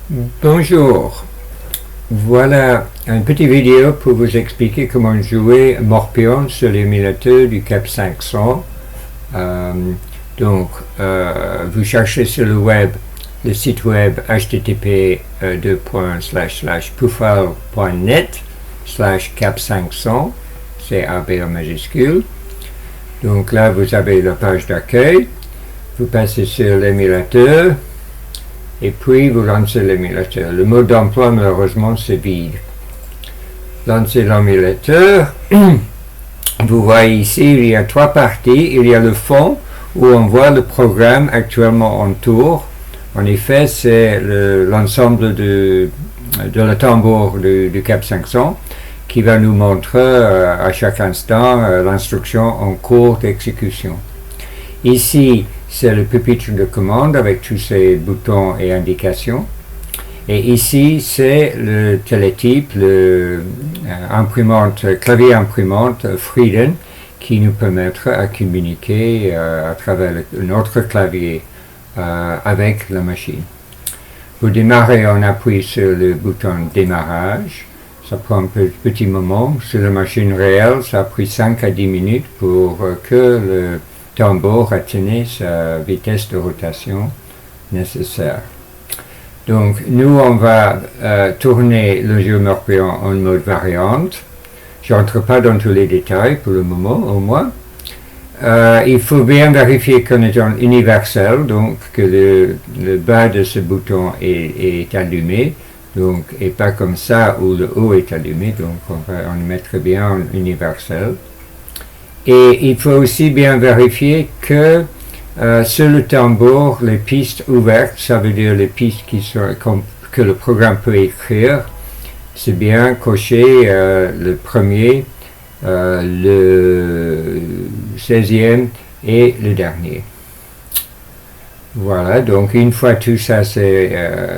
Bonjour, voilà une petite vidéo pour vous expliquer comment jouer Morpion sur l'émulateur du Cap 500. Vous cherchez sur le web, le site web http://poufal.net/cap500, CAB en majuscule. Donc là, vous avez la page d'accueil, vous passez sur l'émulateur, et puis vous lancez l'émulateur. Le mode d'emploi, malheureusement, c'est vide. Lancez l'émulateur. Vous voyez ici, il y a trois parties. Il y a le fond, où on voit le programme actuellement en tour. En effet, c'est l'ensemble de la tambour du Cap 500 qui va nous montrer à chaque instant l'instruction en cours d'exécution. Ici, c'est le pupitre de commande avec tous ces boutons et indications. Et ici, c'est le télétype, clavier imprimante Freedom qui nous permettra à communiquer à travers notre clavier avec la machine. Pour démarrer, on appuie sur le bouton démarrage. Ça prend un petit moment. Sur la machine réelle, ça a pris 5 à 10 minutes pour que le tambour atteigne sa vitesse de rotation nécessaire. Donc, nous, on va tourner le jeu Morpion en mode variante. Je n'entre pas dans tous les détails pour le moment, au moins. Il faut bien vérifier qu'on est en universel, donc que le bas de ce bouton est allumé, donc, et pas comme ça où le haut est allumé, donc on le mettre bien en universel. Et il faut aussi bien vérifier que sur le tambour, les pistes ouvertes, ça veut dire les pistes que le programme peut écrire, c'est bien coché le premier, le 16e et le dernier. Voilà, donc une fois tout ça c'est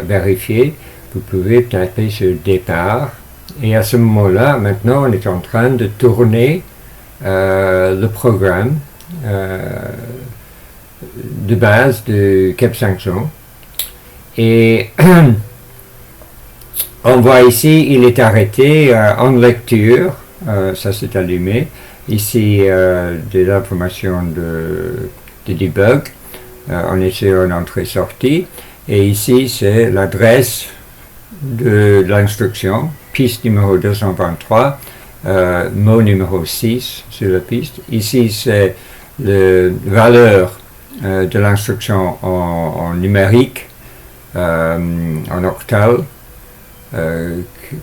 vérifié, vous pouvez taper sur départ. Et à ce moment-là, maintenant, on est en train de tourner le programme de base de Cap 500. Et on voit ici, il est arrêté en lecture, ça s'est allumé. Ici, de l'information de debug, on est sur une entrée-sortie. Et ici, c'est l'adresse de l'instruction, piste numéro 223, mot numéro 6 sur la piste. Ici, c'est la valeur de l'instruction en numérique, en octal,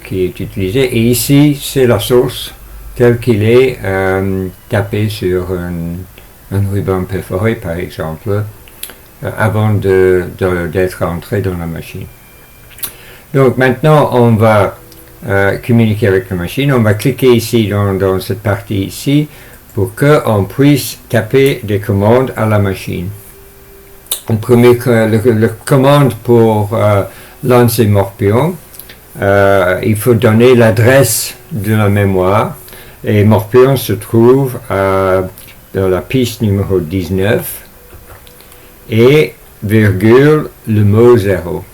qui est utilisée. Et ici, c'est la source telle qu'il est tapé sur un ruban perforé, par exemple, avant d'être entré dans la machine. Donc maintenant, on va communiquer avec la machine. On va cliquer ici dans cette partie ici pour qu'on puisse taper des commandes à la machine. Le premier, la commande pour lancer Morpion, il faut donner l'adresse de la mémoire. Et Morpion se trouve dans la piste numéro 19 et virgule le mot 0.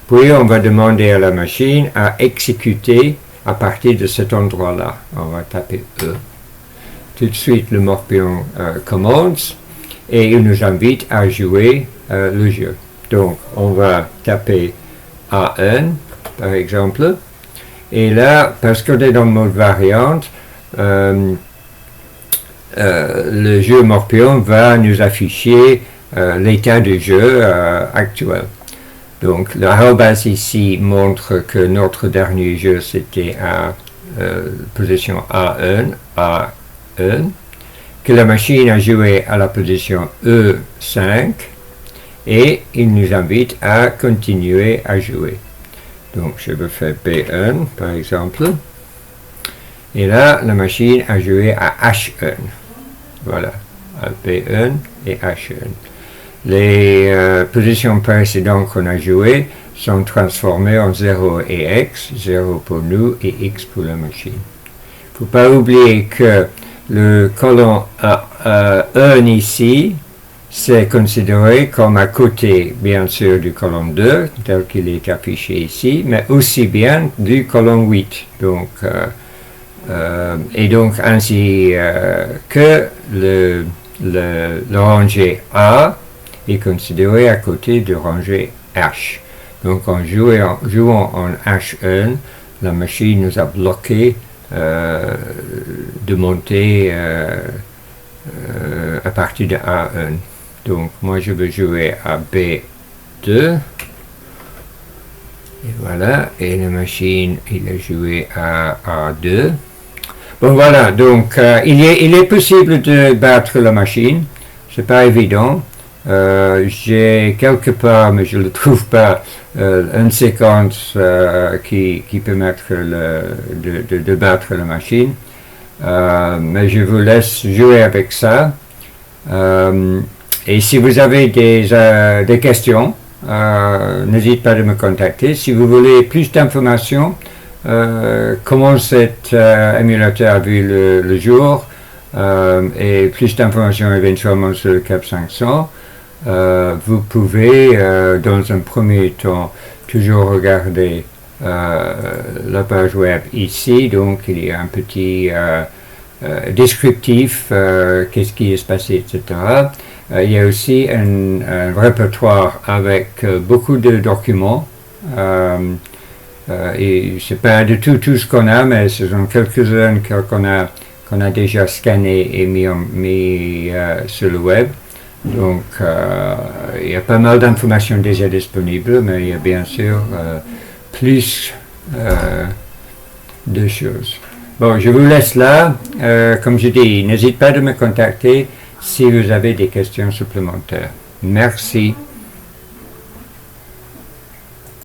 Puis on va demander à la machine à exécuter à partir de cet endroit-là. On va taper E. Tout de suite le Morpion commence et il nous invite à jouer le jeu. Donc on va taper A1 par exemple. Et là, parce qu'on est dans le mode variante, le jeu Morpion va nous afficher l'état du jeu actuel. Donc, le arrobas ici montre que notre dernier jeu c'était à position A1, que la machine a joué à la position E5 et il nous invite à continuer à jouer. Donc, je vais faire B1 par exemple. Et là, la machine a joué à H1. Voilà, à B1 et H1. Les positions précédentes qu'on a jouées sont transformées en 0 et X, 0 pour nous et X pour la machine. Il ne faut pas oublier que le colon 1 ici, c'est considéré comme à côté, bien sûr, du colonne 2, tel qu'il est affiché ici, mais aussi bien du colonne 8. Donc, et donc, ainsi que le rangé A est considéré à côté du rangé H. Donc, en jouant en H1, la machine nous a bloqué de monter à partir de A1. Donc, moi, je veux jouer à B2. Et voilà, et la machine, il a joué à A2. Bon, voilà, donc, il est possible de battre la machine. C'est pas évident. J'ai quelque part, mais je ne le trouve pas, une séquence qui permettre de battre la machine. Mais je vous laisse jouer avec ça. Et si vous avez des questions, n'hésitez pas à me contacter. Si vous voulez plus d'informations, comment cet émulateur a vu le jour, et plus d'informations éventuellement sur le CAP 500, vous pouvez, dans un premier temps, toujours regarder la page web ici. Donc, il y a un petit descriptif, qu'est-ce qui est passé, etc. Il y a aussi un répertoire avec beaucoup de documents. Et c'est pas du tout ce qu'on a, mais ce sont quelques-uns qu'on a déjà scannés et mis sur le web. Donc, il y a pas mal d'informations déjà disponibles, mais il y a bien sûr plus de choses. Bon, je vous laisse là. Comme je dis, n'hésitez pas à me contacter si vous avez des questions supplémentaires. Merci.